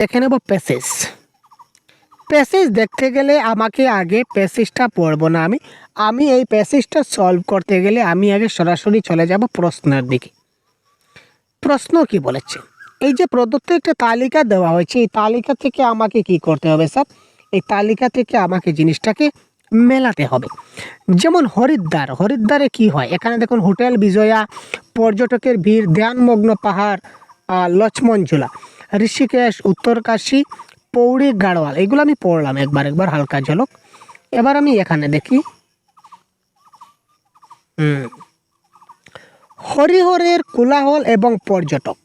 দেখে নেব passage. Passage দেখতে গেলে আমাকে আগে প্যাসেজটা পড়বো না, আমি এই প্যাসেজটা সলভ করতে গেলে আমি আগে সরাসরি চলে যাব প্রশ্নের দিকে। প্রশ্ন কি বলেছে, এই যে প্রদত্ত একটা তালিকা দেওয়া হয়েছে, এই তালিকা থেকে আমাকে কি করতে হবে স্যার? এই তালিকা থেকে আমাকে জিনিসটাকে মেলাতে হবে। যেমন হরিদ্বারে কি হয়, এখানে দেখুন হোটেল বিজয়া, পর্যটকের ভিড়, ধ্যানমগ্ন পাহাড়, লক্ষ্মণ ঝুলা, ঋষিকেশ, উত্তরকাশী, পৌড়ি, গাড়োয়াল, এগুলো আমি পড়লাম একবার হালকা ঝলক। এবার আমি এখানে দেখি হরিহরের কোলাহল এবং পর্যটক,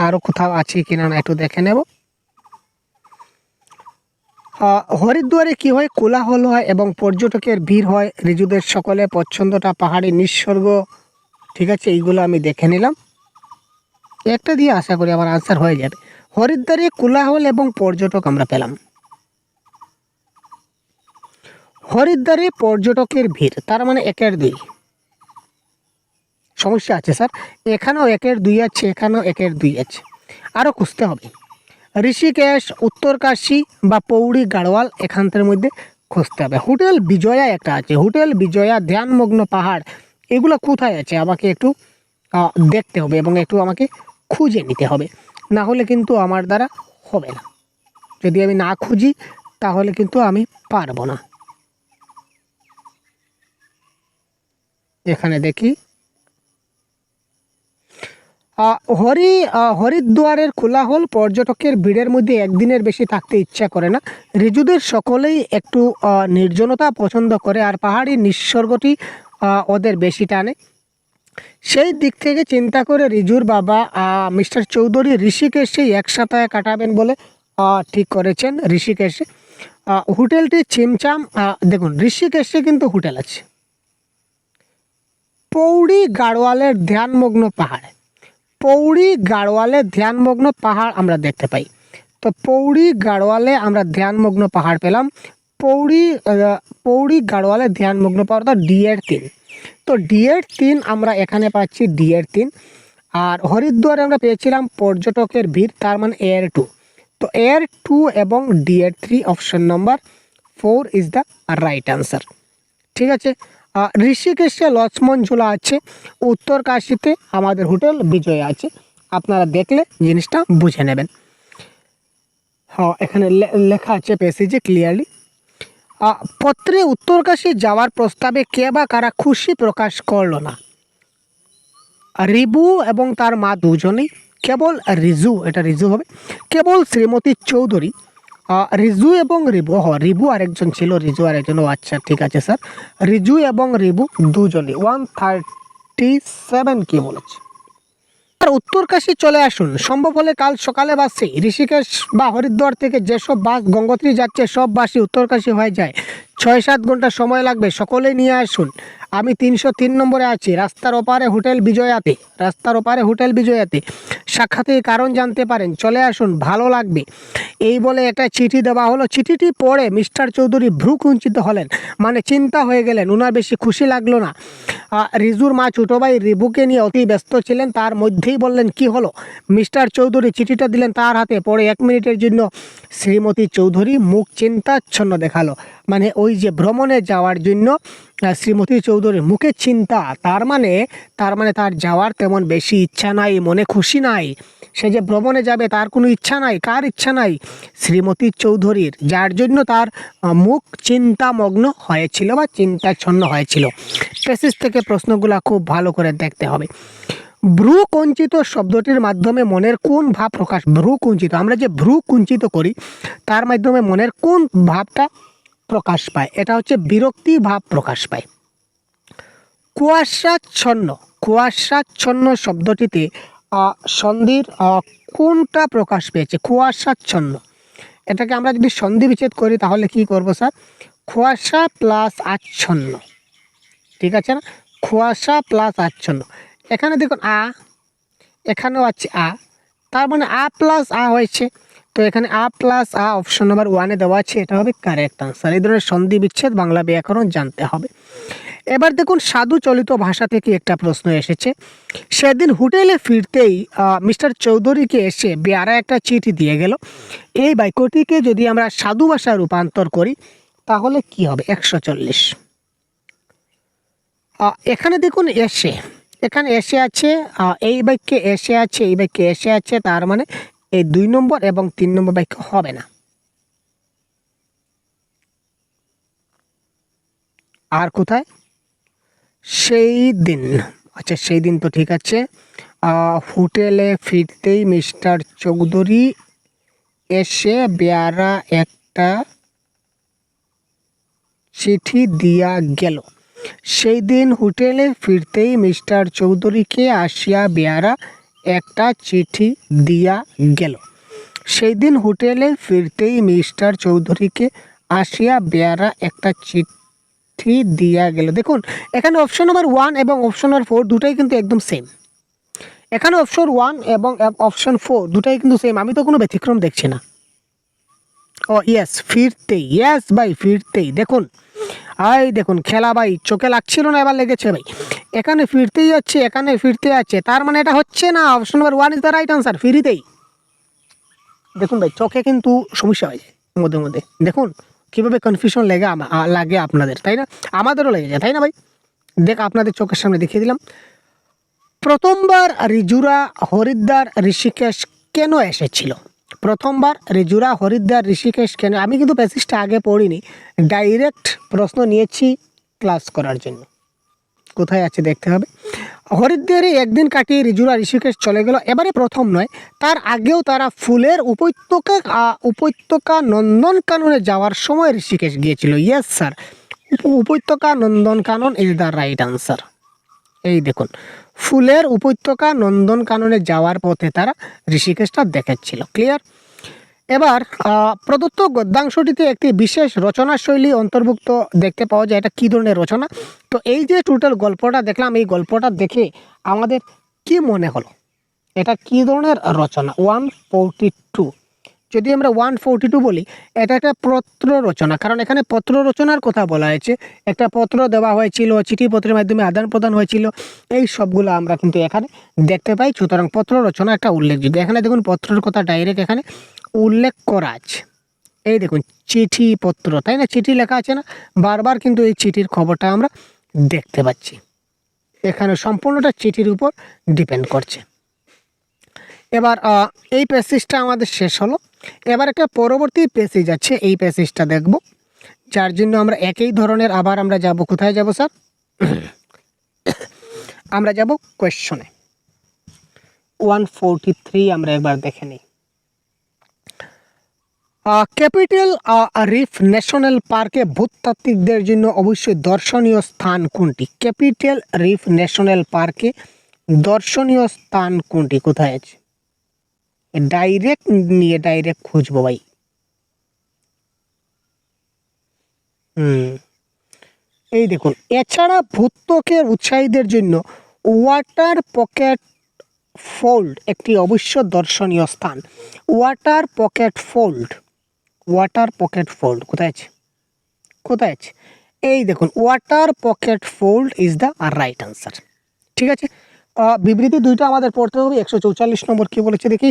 আরো কোথাও আছে কিনা না একটু দেখে নেব। হরিদ্বারে কি হয়, কোলাহল হয় এবং পর্যটকের ভিড় হয়, ঋজুদের সকলে পছন্দটা পাহাড়ি নিঃসর্গ। ঠিক আছে, এইগুলো আমি দেখে নিলাম। একটা দিয়ে আশা করি আমার আনসার হয়ে যাবে। হরিদ্বারে কোলাহল এবং পর্যটক আমরা পেলাম। হরিদ্বারে পর্যটকের ভিড়, তার মানে 1 এর 2 সমস্যা আছে স্যার, এখানেও 1 এর 2 আছে, এখানেও 1 এর 2 আছে, আরও খুঁজতে হবে। ঋষিকেশ, উত্তরকাশী বা পৌড়ি, গাড়োয়াল, এখানটার মধ্যে খুঁজতে হবে। হোটেল বিজয়া একটা আছে, হোটেল বিজয়া, ধ্যানমগ্ন পাহাড়, এগুলো কোথায় আছে আমাকে একটু দেখতে হবে এবং একটু আমাকে খুঁজে নিতে হবে, না হলে কিন্তু আমার দ্বারা হবে না। যদি আমি না খুঁজি তাহলে কিন্তু আমি পারবো না। এখানে দেখি হরিদ্বারের কোলাহল, পর্যটকের ভিড়ের মধ্যে একদিনের বেশি থাকতে ইচ্ছা করে না, ঋজুদের সকলেই একটু নির্জনতা পছন্দ করে, আর পাহাড়ি নিঃসর্গটি ওদের বেশি টানে। সেই দিক থেকে চিন্তা করে ঋজুর বাবা মিস্টার চৌধুরী ঋষিকেশে এক সপ্তাহে কাটাবেন বলে ঠিক করেছেন। ঋষিকেশে হোটেলটি ছিমছাম, দেখুন ঋষিকেশে কিন্তু হোটেল আছে। পৌড়ি গাড়োয়ালের ধ্যানমগ্ন পাহাড়, পৌড়ি গাড়োয়ালে ধ্যানমগ্ন পাহাড় আমরা দেখতে পাই। তো পৌড়ি গাড়োয়ালে আমরা ধ্যানমগ্ন পাহাড় পেলাম। পৌড়ি গাড়োয়ালে ধ্যানমগ্ন পাহাড়, অর্থাৎ ডি এর 3। তো ডি এর 3 আমরা এখানে পাচ্ছি, ডি এর 3। আর হরিদ্বারে আমরা পেয়েছিলাম পর্যটকের ভিড়, তার মানে এর 2। তো এর 2 এবং ডি এর 3, option number 4 is the right answer. ঠিক আছে, ঋষিকেশে লক্ষ্মণ ঝুলা আছে, উত্তরকাশীতে আমাদের হোটেল বিজয় আছে। আপনারা দেখলে জিনিসটা বুঝে নেবেন। হ্যাঁ, এখানে লেখা আছে প্যাসেজে ক্লিয়ারলি। পত্রে উত্তরকাশী যাওয়ার প্রস্তাবে কে বা কারা খুশি প্রকাশ করল না? রিবু এবং তার মা দুজনেই, কেবল রিজু, এটা রিজু হবে, কেবল শ্রীমতী চৌধুরী, রিজু এবং রিবু, রিবু আরেকজন ছিল, রিজু আরেকজন, আচ্ছা ঠিক আছে স্যার, রিজু এবং রিবু দুজনই। 137 কি বলেছে? আর উত্তরকাশী চলে আসুন, সম্ভব হলে কাল সকালে বাসে ঋষিকেশ বা হরিদ্বার থেকে যেসব বাস গঙ্গোত্রী যাচ্ছে সব বাসই উত্তরকাশী হয়ে যায়, 6-7 ঘন্টা সময় লাগবে, সকলেই নিয়ে আসুন। আমি 303 নম্বরে আছি, রাস্তার ওপারে হোটেল বিজয়াতে, রাস্তার ওপারে হোটেল বিজয়াতে সাক্ষাতের কারণ জানতে পারেন, চলে আসুন, ভালো লাগবে। এই বলে একটা চিঠি দেওয়া হলো। চিঠিটি পড়ে মিস্টার চৌধুরী ভ্রু কুঞ্চিত হলেন, মানে চিন্তা হয়ে গেলেন, ওনার বেশি খুশি লাগলো না। রিজুর মা ছোটো ভাই রিবুকে নিয়ে অতি ব্যস্ত ছিলেন, তার মধ্যেই বললেন কি হলো। মিস্টার চৌধুরী চিঠিটা দিলেন তার হাতে, পড়ে 1 মিনিটের জন্য শ্রীমতী চৌধুরী মুখ চিন্তাচ্ছন্ন দেখালো। মানে ওই যে ভ্রমণে যাওয়ার জন্য শ্রীমতী চৌধুরীর মুখে চিন্তা, তার মানে তার যাওয়ার তেমন বেশি ইচ্ছা নাই, মনে খুশি নাই। সে যে ভ্রমণে যাবে তার কোনো ইচ্ছা নাই। কার ইচ্ছা নাই? শ্রীমতী চৌধুরীর, যার জন্য তার মুখ চিন্তামগ্ন হয়েছিল বা চিন্তাচ্ছন্ন হয়েছিল। প্যাসেজ থেকে প্রশ্নগুলো খুব ভালো করে দেখতে হবে। ভ্রু কুঞ্চিত শব্দটির মাধ্যমে মনের কোন ভাব প্রকাশ? ভ্রু কুঞ্চিত, আমরা যে ভ্রু কুঞ্চিত করি তার মাধ্যমে মনের কোন ভাবটা প্রকাশ পায়? এটা হচ্ছে বিরক্তি ভাব প্রকাশ পায়। কুয়াশাচ্ছন্ন, কুয়াশাচ্ছন্ন শব্দটিতে সন্ধির কোনটা প্রকাশ পেয়েছে? কুয়াশাচ্ছন্ন, এটাকে আমরা যদি সন্ধি বিচ্ছেদ করি তাহলে কি করব স্যার? কুয়াশা প্লাস আচ্ছন্ন, ঠিক আছে না? কুয়াশা প্লাস আচ্ছন্ন। এখানে দেখুন এখানেও আছে তার মানে প্লাস হয়েছে। তো এখানে প্লাস অপশন নাম্বার 1-এ দেওয়া আছে, এটা হবে কারেক্ট আনসার। এই ধরনের সন্ধি বিচ্ছেদ বাংলা ব্যাকরণ জানতে হবে। এবার দেখুন সাধু চলিত ভাষা থেকে একটা প্রশ্ন এসেছে। সেদিন হোটেলে ফিরতেই মিস্টার চৌধুরীকে এসে বেয়ারা একটা চিঠি দিয়ে গেল। এই বাক্যটিকে যদি আমরা সাধু ভাষায় রূপান্তর করি তাহলে কি হবে? 140। এখানে দেখুন এসে, এখানে এসে আছে, এই বাক্যে এসে আছে, এই বাক্যে এসে আছে, তার মানে এই 2 নম্বর এবং 3 নম্বর বাক্য হবে না। আর কোথায়? সেই দিন। আচ্ছা সেই দিন তো ঠিক আছে। হোটেলে ফিরতেই মিস্টার চৌধুরী এসে বেয়ারা একটা চিঠি দিয়া গেল। সেই দিন হোটেলে ফিরতেই মিস্টার চৌধুরীকে আসিয়া বেয়ারা একটা চিঠি দিয়া গেল। সেই দিন হোটেলে ফিরতেই মিস্টার চৌধুরীকে আসিয়া বেয়ারা একটা চিঠি দিয়া গেল। দেখুন এখানে অপশন নাম্বার 1 এবং অপশন নাম্বার 4 দুটাই কিন্তু একদম সেম। এখানে অপশন 1 এবং অপশন 4 দুটাই কিন্তু সেম, আমি তো কোনো ব্যতিক্রম দেখছি না। ও ইয়েস, ফিরতেই, ইয়েস ভাই ফিরতেই। দেখুন দেখুন খেলা ভাই, চোখে লাগছিল না, এবার লেগেছে ভাই। এখানে ফিরতেই যাচ্ছে, এখানে ফিরতে যাচ্ছে, তার মানে এটা হচ্ছে না। Option number 1 is the right answer, ফিরিতেই। দেখুন ভাই চোখে কিন্তু সমস্যা হয়ে যায় মধ্যে মধ্যে। দেখুন কীভাবে কনফিউশন লাগে আপনাদের, তাই না? আমাদেরও লেগে যায়, তাই না ভাই? আপনাদের চোখের সামনে দেখিয়ে দিলাম। প্রথমবার রিজুরা হরিদ্বার ঋষিকেশ কেন এসেছিল? প্রথমবার রিজুরা হরিদ্বার ঋষিকেশ কেন? আমি কিন্তু প্যাসেজটা আগে পড়িনি, ডাইরেক্ট প্রশ্ন নিয়েছি ক্লাস করার জন্য। কোথায় আছে দেখতে হবে। হরিদ্বারে একদিন কাটিয়ে রিজুরা ঋষিকেশ চলে গেল। এবারে প্রথম নয়, তার আগেও তারা ফুলের উপত্যকা নন্দনকাননে যাওয়ার সময় ঋষিকেশ গিয়েছিল। ইয়েস স্যার, উপত্যকা Nandankanan is the right answer. এই দেখুন ফুলের উপত্যকা নন্দনকাননে যাওয়ার পথে তারা ঋষিকেশটা দেখাচ্ছিল। ক্লিয়ার? এবার প্রদত্ত গদ্যাংশটিতে একটি বিশেষ রচনা শৈলী অন্তর্ভুক্ত দেখতে পাওয়া যায়। এটা কী ধরনের রচনা? তো এই যে টোটাল গল্পটা দেখলাম, এই গল্পটা দেখে আমাদের কি মনে হলো? এটা কী ধরনের রচনা? 142। যদি আমরা 142 বলি, এটা একটা পত্র রচনা, কারণ এখানে পত্র রচনার কথা বলা হয়েছে। একটা পত্র দেওয়া হয়েছিল, চিঠিপত্রের মাধ্যমে আদান প্রদান হয়েছিল, এই সবগুলো আমরা কিন্তু এখানে দেখতে পাই। সুতরাং পত্র রচনা একটা উল্লেখযোগ্য। এখানে দেখুন পত্রের কথা ডাইরেক্ট এখানে উল্লেখ করা আছে। এই দেখুন চিঠিপত্র, তাই না? চিঠি লেখা আছে না, বারবার কিন্তু এই চিঠির খবরটা আমরা দেখতে পাচ্ছি। এখানে সম্পূর্ণটা চিঠির উপর ডিপেন্ড করছে। এবার এই প্যাসেজটা আমাদের শেষ হলো। এবার একটা পরবর্তী প্যাসেজ আছে, এই প্যাসেজটা দেখব, যার জন্য আমরা একই ধরনের আবার আমরা যাব। কোথায় যাব স্যার? আমরা যাব কোয়েশ্চনে। 143 আমরা একবার দেখে নিই। ক্যাপিটাল রিফ ন্যাশনাল পার্কে ভূতাত্ত্বিকদের জন্য অবশ্যই দর্শনীয় স্থান কোনটি? ক্যাপিটাল রিফ ন্যাশনাল পার্কে দর্শনীয় স্থান কোনটি? কোথায় আছে? ডাইরেক্ট নিয়ে ডাইরেক্ট খুঁজবো ভাই। এই দেখুন, এছাড়া ভূত্বকের উৎসাহীদের জন্য ওয়াটার পকেট ফোল্ড একটি অবশ্য দর্শনীয় স্থান। Water pocket fold, water pocket fold কোথায় আছে? কোথায় আছে? এই দেখুন water pocket fold is the right answer. ঠিক আছে, বিবৃতি দুইটা আমাদের পড়তে হবে। 144 নম্বর কি বলেছে দেখি।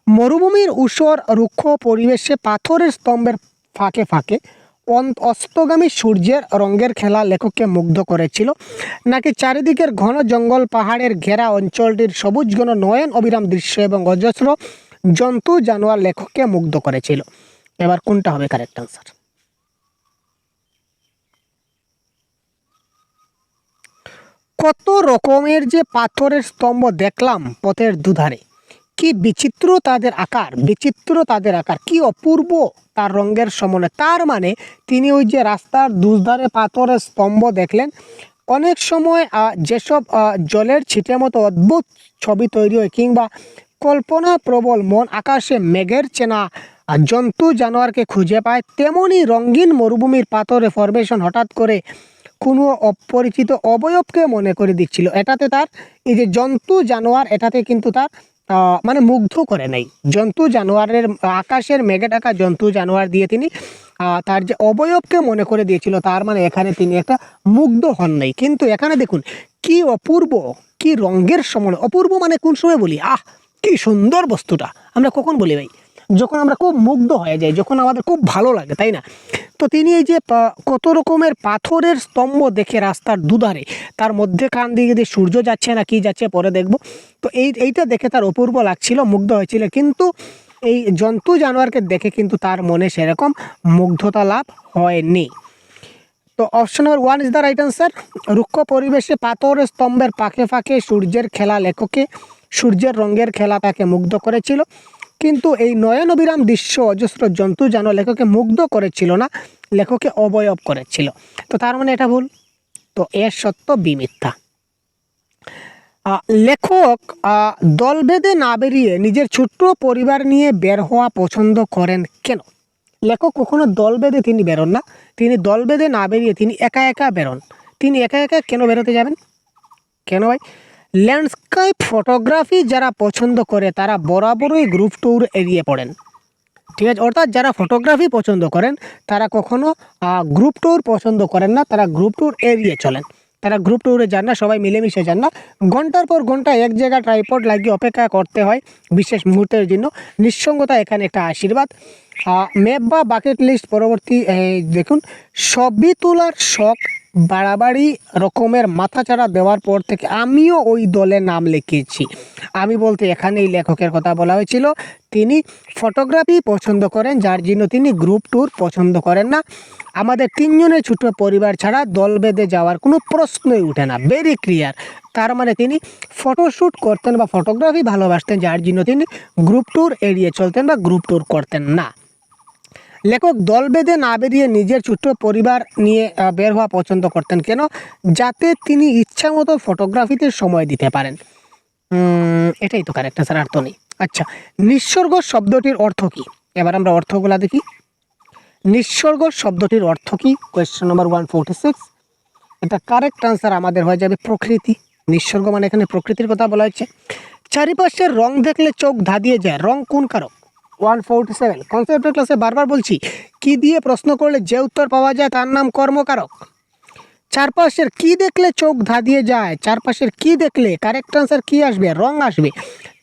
মরুভূমির ঊষর রুক্ষ পরিবেশে পাথরের স্তম্ভের ফাঁকে ফাঁকে অস্তগামী সূর্যের রঙের খেলা লেখককে মুগ্ধ করেছিল, নাকি চারিদিকের ঘন জঙ্গল পাহাড়ের ঘেরা অঞ্চলটির সবুজ ঘন নয়ন অবিরাম দৃশ্য এবং অজস্র জন্তু জানোয়ার লেখককে মুগ্ধ করেছিল? এবার কোনটা হবে কারেক্ট আনসার? কত রকমের যে পাথরের স্তম্ভ দেখলাম পথের দুধারে, কি বিচিত্র তাদের আকার, বিচিত্র তাদের আকার, কি অপূর্ব তার রঙের সমন্বয়। তার মানে তিনি ওই যে রাস্তার দুধারে পাথরের স্তম্ভ দেখলেন, অনেক সময় যেসব জলের ছিটের মতো অদ্ভুত ছবি তৈরি হয়, কিংবা কল্পনা প্রবল মন আকাশে মেঘের চেনা জন্তু জানোয়ারকে খুঁজে পায়, তেমনি রঙিন মরুভূমির পাথরে ফরমেশন হঠাৎ করে কোনো অপরিচিত অবয়বকে মনে করে দিচ্ছিল। এটাতে তার এই যে জন্তু জানোয়ার, এটাতে কিন্তু তার মানে মুগ্ধ করে নাই। জন্তু জানোয়ারের আকাশের মেঘে ঢাকা জন্তু জানোয়ার দিয়ে তিনি তার যে অবয়বকে মনে করে দিয়েছিল, তার মানে এখানে তিনি একটা মুগ্ধ হন নাই। কিন্তু এখানে দেখুন কি অপূর্ব, কি রঙের সমন্বয়। অপূর্ব মানে কোন সময় বলি, কি সুন্দর বস্তুটা আমরা কখন বলি ভাই? যখন আমরা খুব মুগ্ধ হয়ে যাই, যখন আমাদের খুব ভালো লাগে, তাই না? তো তিনি এই যে কত রকমের পাথরের স্তম্ভ দেখে রাস্তার দুধারে, তার মধ্যেখান দিকে দিয়ে সূর্য যাচ্ছে না কি যাচ্ছে পরে দেখব। তো এইটা দেখে তার অপূর্ব লাগছিল, মুগ্ধ হয়েছিল। কিন্তু এই জন্তু জানোয়ারকে দেখে কিন্তু তার মনে সেরকম মুগ্ধতা লাভ হয়নি। তো option number 1 is the right answer. রুক্ষ পরিবেশে পাথরের স্তম্ভের ফাঁকে ফাঁকে সূর্যের খেলা লেখকে, সূর্যের রঙের খেলা তাকে মুগ্ধ করেছিল। কিন্তু এই নয়নবিরাম দৃশ্য অজস্র জন্তু জানোয়ার লেখককে মুগ্ধ করেছিল না, লেখককে অবয়ব করেছিল। তো তার মানে এটা ভুল। তো এর সত্য বি মিথ্যা। লেখক দল বেঁধে না বেরিয়ে নিজের ছোট্ট পরিবার নিয়ে বের হওয়া পছন্দ করেন কেন? লেখক কখনো দল বেঁধে তিনি বেরোন না, তিনি দল বেঁধে না বেরিয়ে তিনি একা একা বেরোন। তিনি একা একা কেন বেরোতে যাবেন? কেন ভাই? ল্যান্ডস্কেপ ফটোগ্রাফি যারা পছন্দ করে তারা বরাবরই গ্রুপ ট্যুর এড়িয়ে পড়েন। ঠিক আছে, অর্থাৎ যারা ফটোগ্রাফি পছন্দ করেন তারা কখনো গ্রুপ ট্যুর পছন্দ করেন না, তারা গ্রুপ ট্যুর এড়িয়ে চলেন। তারা গ্রুপ ট্যুরে যান না, সবাই মিলেমিশে যান না। ঘন্টার পর ঘন্টা এক জায়গায় ট্রাইপড লাগিয়ে অপেক্ষা করতে হয় বিশেষ মুহূর্তের জন্য। নিঃসঙ্গতা এখানে একটা আশীর্বাদ। ম্যাপ বা বাকেট লিস্ট পরবর্তী দেখুন, ছবি তোলার শখ বাড়াবাড়ি রকমের মাথাচাড়া দেওয়ার পর থেকে আমিও ওই দলে নাম লিখিয়েছি। আমি বলতে এখানে এই লেখকের কথা বলা হয়েছিল, তিনি ফটোগ্রাফি পছন্দ করেন যার জন্য তিনি গ্রুপ ট্যুর পছন্দ করেন না। আমাদের 3 জনের ছোট পরিবার ছাড়া দল বেঁধে যাওয়ার কোনো প্রশ্নই উঠে না। Very clear. তার মানে তিনি ফটোশ্যুট করতেন বা ফটোগ্রাফি ভালোবাসতেন যার জন্য তিনি গ্রুপ ট্যুর এড়িয়ে চলতেন বা গ্রুপ ট্যুর করতেন না। লেখক দল বেঁধে না বেরিয়ে নিজের ছোট্ট পরিবার নিয়ে বের হওয়া পছন্দ করতেন কেন? যাতে তিনি ইচ্ছা মতো ফটোগ্রাফিতে সময় দিতে পারেন। এটাই তো কারেক্ট আনসার, আর তো নেই। আচ্ছা, নিঃসর্গ শব্দটির অর্থ কী? এবার আমরা অর্থগুলা দেখি। নিঃসর্গ শব্দটির অর্থ কী? Question number 146। এটা কারেক্ট আনসার আমাদের হয়ে যাবে প্রকৃতি। নিঃসর্গ মানে এখানে প্রকৃতির কথা বলা হচ্ছে। চারিপাশের রং দেখলে চোখ ধাঁধিয়ে যায়, রং কোন কারক? 147। কনসেপ্টের ক্লাসে বারবার বলছি, কি দিয়ে প্রশ্ন করলে যে উত্তর পাওয়া যায় তার নাম কর্মকারক। চারপাশের কি দেখলে চোখ ধাঁধিয়ে যায়, চারপাশের কি দেখলে কারেক্ট আনসার কি আসবে? রং আসবে।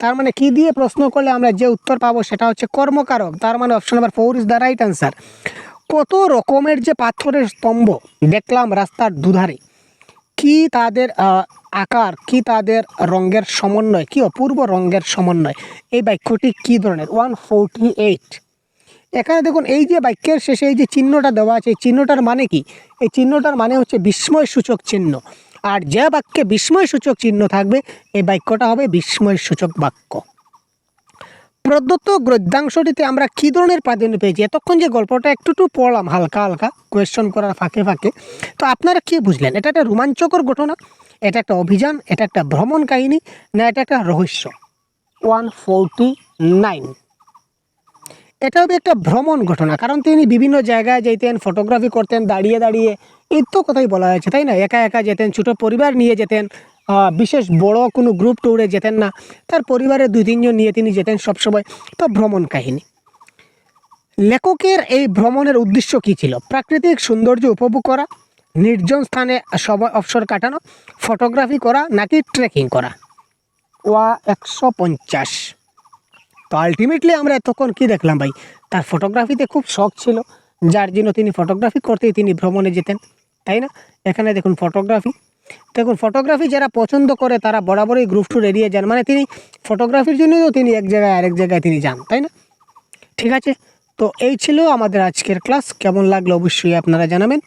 তার মানে কি দিয়ে প্রশ্ন করলে আমরা যে উত্তর পাবো সেটা হচ্ছে কর্মকারক। তার মানে option number 4 is the right answer. কত রকমের যে পাথরের স্তম্ভ দেখলাম রাস্তার দুধারে, কি তাদের আকার, কি তাদের রঙের সমন্বয়, কি অপূর্ব রঙের সমন্বয়। এই বাক্যটি কি ধরনের? 148। এখানে দেখুন এই যে বাক্যের শেষে এই যে চিহ্নটা দেওয়া আছে, এই চিহ্নটার মানে কি? এই চিহ্নটার মানে হচ্ছে বিস্ময় সূচক চিহ্ন। আর যে বাক্যে বিস্ময় সূচক চিহ্ন থাকবে এই বাক্যটা হবে বিস্ময় সূচক বাক্য। প্রদত্ত গদ্যাংশটিতে আমরা কী ধরনের প্রাধান্য পেয়েছি? এতক্ষণ যে গল্পটা একটু পড়লাম হালকা হালকা কোয়েশ্চন করার ফাঁকে ফাঁকে, তো আপনারা কী বুঝলেন? এটা একটা রোমাঞ্চকর ঘটনা, এটা একটা অভিযান, এটা একটা ভ্রমণ কাহিনী, না এটা একটা রহস্য? 149। এটা হবে একটা ভ্রমণ ঘটনা, কারণ তিনি বিভিন্ন জায়গায় যেতেন, ফটোগ্রাফি করতেন দাঁড়িয়ে দাঁড়িয়ে, এই তো কথাই বলা হয়েছে তাই না? একা একা যেতেন, ছোটো পরিবার নিয়ে যেতেন, বিশেষ বড় কোনো গ্রুপ ট্যুরে যেতেন না, তার পরিবারের 2-3 জন নিয়ে তিনি যেতেন সবসময়। তো ভ্রমণ কাহিনী। লেখকের এই ভ্রমণের উদ্দেশ্য কী ছিল? প্রাকৃতিক সৌন্দর্য উপভোগ করা, নির্জন স্থানে সময় অবসর কাটানো, ফটোগ্রাফি করা, নাকি ট্রেকিং করা? 150। তো আলটিমেটলি আমরা এতক্ষণ কী দেখলাম ভাই? তার ফটোগ্রাফিতে খুব শখ ছিল যার জন্য তিনি ফটোগ্রাফি করতেই তিনি ভ্রমণে যেতেন, তাই না? এখানে দেখুন ফটোগ্রাফি, দেখুন ফটোগ্রাফি যারা পছন্দ করে তারা বরাবরই গ্রুপ ট্যুর এড়িয়ে যান। মানে তিনি ফটোগ্রাফির জন্যই তো তিনি এক জায়গায় আরেক জায়গায় তিনি যান, তাই না? ঠিক আছে, তো এই ছিল আমাদের আজকের ক্লাস। কেমন লাগলো অবশ্যই আপনারা জানাবেন।